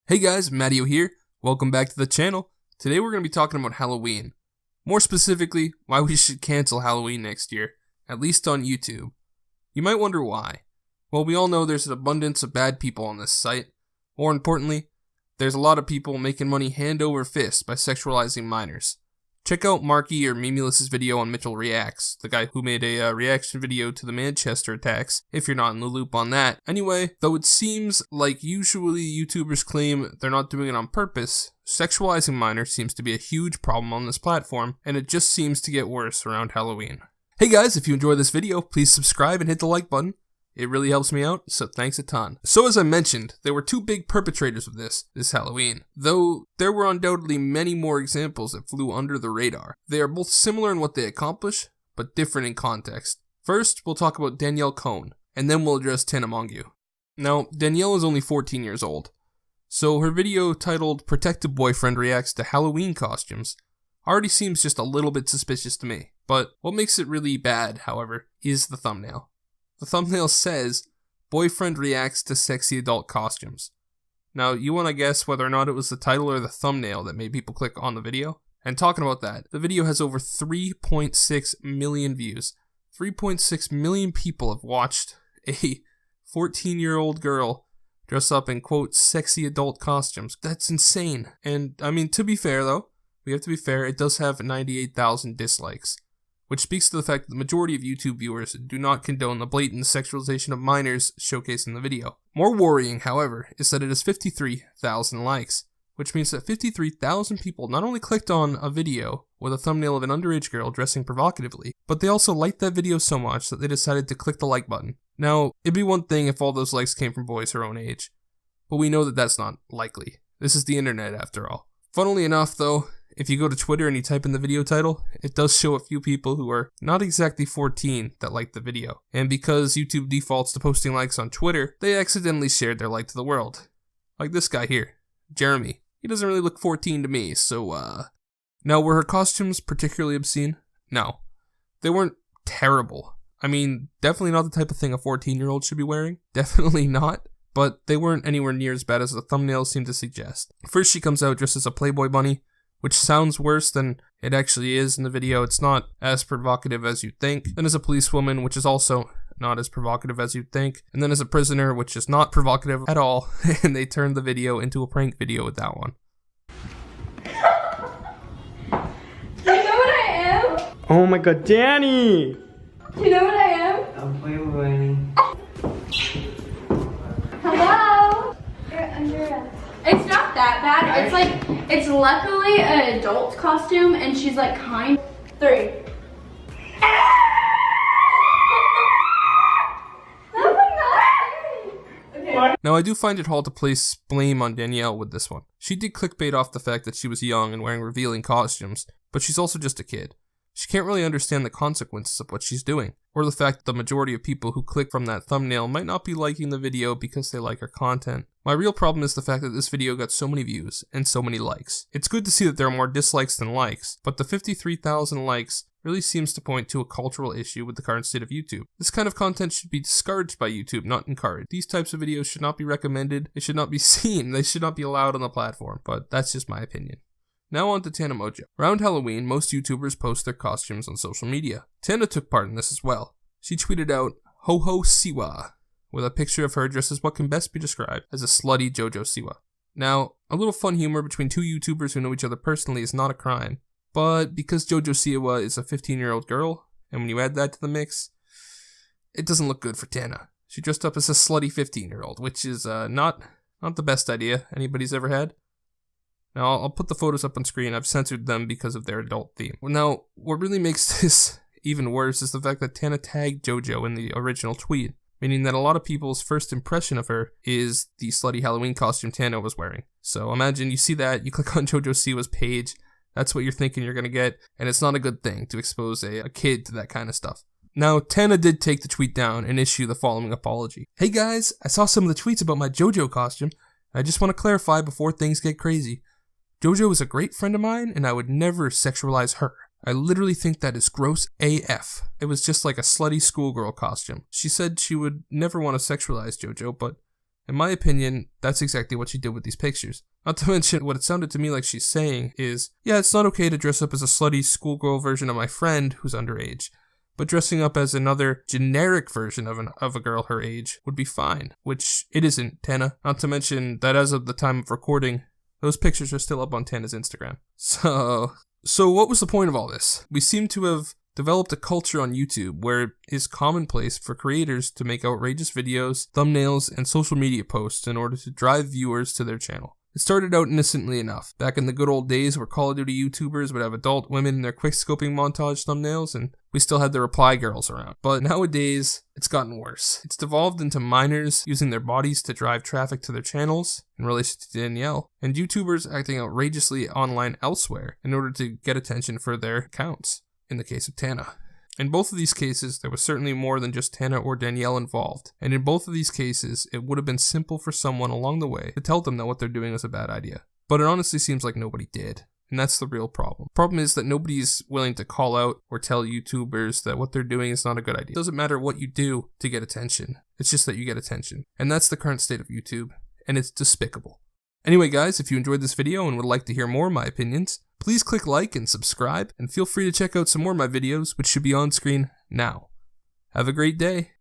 Hey guys, Mattyo here. Welcome back to the channel. Today we're going to be talking about Halloween. More specifically, why we should cancel Halloween next year, at least on YouTube. You might wonder why. Well, we all know there's an abundance of bad people on this site. More importantly, there's a lot of people making money hand over fist by sexualizing minors. Check out Marky or Memelus's video on Mitchell Reacts, the guy who made a reaction video to the Manchester attacks, if you're not in the loop on that. Anyway, though it seems like usually YouTubers claim they're not doing it on purpose, sexualizing minors seems to be a huge problem on this platform, and it just seems to get worse around Halloween. Hey guys, if you enjoyed this video, please subscribe and hit the like button. It really helps me out, so thanks a ton. So as I mentioned, there were two big perpetrators of this Halloween, though there were undoubtedly many more examples that flew under the radar. They are both similar in what they accomplish, but different in context. First, we'll talk about Dani Cohn, and then we'll address Tana Mongeau. Now, Danielle is only 14 years old, so her video titled "Protective Boyfriend Reacts to Halloween Costumes" already seems just a little bit suspicious to me. But what makes it really bad, however, is the thumbnail. The thumbnail says, "Boyfriend reacts to sexy adult costumes." Now, you want to guess whether or not it was the title or the thumbnail that made people click on the video? And talking about that, the video has over 3.6 million views. 3.6 million people have watched a 14-year-old girl dress up in, quote, sexy adult costumes. That's insane. And, I mean, to be fair, though, we have to be fair, it does have 98,000 dislikes. Which speaks to the fact that the majority of YouTube viewers do not condone the blatant sexualization of minors showcased in the video. More worrying, however, is that it has 53,000 likes, which means that 53,000 people not only clicked on a video with a thumbnail of an underage girl dressing provocatively, but they also liked that video so much that they decided to click the like button. Now, it'd be one thing if all those likes came from boys her own age, but we know that that's not likely. This is the internet after all. Funnily enough, though, if you go to Twitter and you type in the video title, it does show a few people who are not exactly 14 that liked the video. And because YouTube defaults to posting likes on Twitter, they accidentally shared their like to the world. Like this guy here, Jeremy. He doesn't really look 14 to me, so Now, were her costumes particularly obscene? No. They weren't terrible. I mean, definitely not the type of thing a 14-year-old should be wearing. Definitely not. But they weren't anywhere near as bad as the thumbnails seem to suggest. First, she comes out dressed as a Playboy bunny, which sounds worse than it actually is in the video. It's not as provocative as you'd think. Then as a policewoman, which is also not as provocative as you'd think. And then as a prisoner, which is not provocative at all. And they turned the video into a prank video with that one. Do you know what I am? Oh my god, Dani! Do you know what I am? I'm Playboy. Hello? You're under. It's not that bad. It's like, it's luckily an adult costume and she's like kind. 3. Okay. Now I do find it hard to place blame on Danielle with this one. She did clickbait off the fact that she was young and wearing revealing costumes, but she's also just a kid. She can't really understand the consequences of what she's doing, or the fact that the majority of people who click from that thumbnail might not be liking the video because they like her content. My real problem is the fact that this video got so many views and so many likes. It's good to see that there are more dislikes than likes, but the 53,000 likes really seems to point to a cultural issue with the current state of YouTube. This kind of content should be discouraged by YouTube, not encouraged. These types of videos should not be recommended, they should not be seen, they should not be allowed on the platform, but that's just my opinion. Now on to Tana Mongeau. Around Halloween, most YouTubers post their costumes on social media. Tana took part in this as well. She tweeted out, "Jojo Siwa," with a picture of her dressed as what can best be described as a slutty Jojo Siwa. Now, a little fun humor between two YouTubers who know each other personally is not a crime, but because Jojo Siwa is a 15-year-old girl, and when you add that to the mix, it doesn't look good for Tana. She dressed up as a slutty 15-year-old, which is not the best idea anybody's ever had. Now, I'll put the photos up on screen. I've censored them because of their adult theme. Now, what really makes this even worse is the fact that Tana tagged Jojo in the original tweet, meaning that a lot of people's first impression of her is the slutty Halloween costume Tana was wearing. So imagine you see that, you click on Jojo Siwa's page, that's what you're thinking you're going to get, and it's not a good thing to expose a kid to that kind of stuff. Now, Tana did take the tweet down and issue the following apology. "Hey guys, I saw some of the tweets about my Jojo costume, and I just want to clarify before things get crazy. Jojo is a great friend of mine, and I would never sexualize her. I literally think that is gross AF. It was just like a slutty schoolgirl costume. She said she would never want to sexualize Jojo, but In my opinion, that's exactly what she did with these pictures. Not to mention, what it sounded to me like she's saying is, yeah, it's not okay to dress up as a slutty schoolgirl version of my friend who's underage, but dressing up as another generic version of a girl her age would be fine, which it isn't, Tana. Not to mention that as of the time of recording, those pictures are still up on Tana's Instagram. So what was the point of all this? We seem to have developed a culture on YouTube where it is commonplace for creators to make outrageous videos, thumbnails, and social media posts in order to drive viewers to their channel. It started out innocently enough, back in the good old days where Call of Duty YouTubers would have adult women in their quick-scoping montage thumbnails, and we still had the reply girls around. But nowadays, it's gotten worse. It's devolved into minors using their bodies to drive traffic to their channels, in relation to Danielle, and YouTubers acting outrageously online elsewhere in order to get attention for their accounts, in the case of Tana. In both of these cases, there was certainly more than just Tana or Danielle involved, and in both of these cases, it would have been simple for someone along the way to tell them that what they're doing was a bad idea. But it honestly seems like nobody did, and that's the real problem. The problem is that nobody's willing to call out or tell YouTubers that what they're doing is not a good idea. It doesn't matter what you do to get attention, it's just that you get attention. And that's the current state of YouTube, and it's despicable. Anyway guys, if you enjoyed this video and would like to hear more of my opinions, please click like and subscribe, and feel free to check out some more of my videos, which should be on screen now. Have a great day.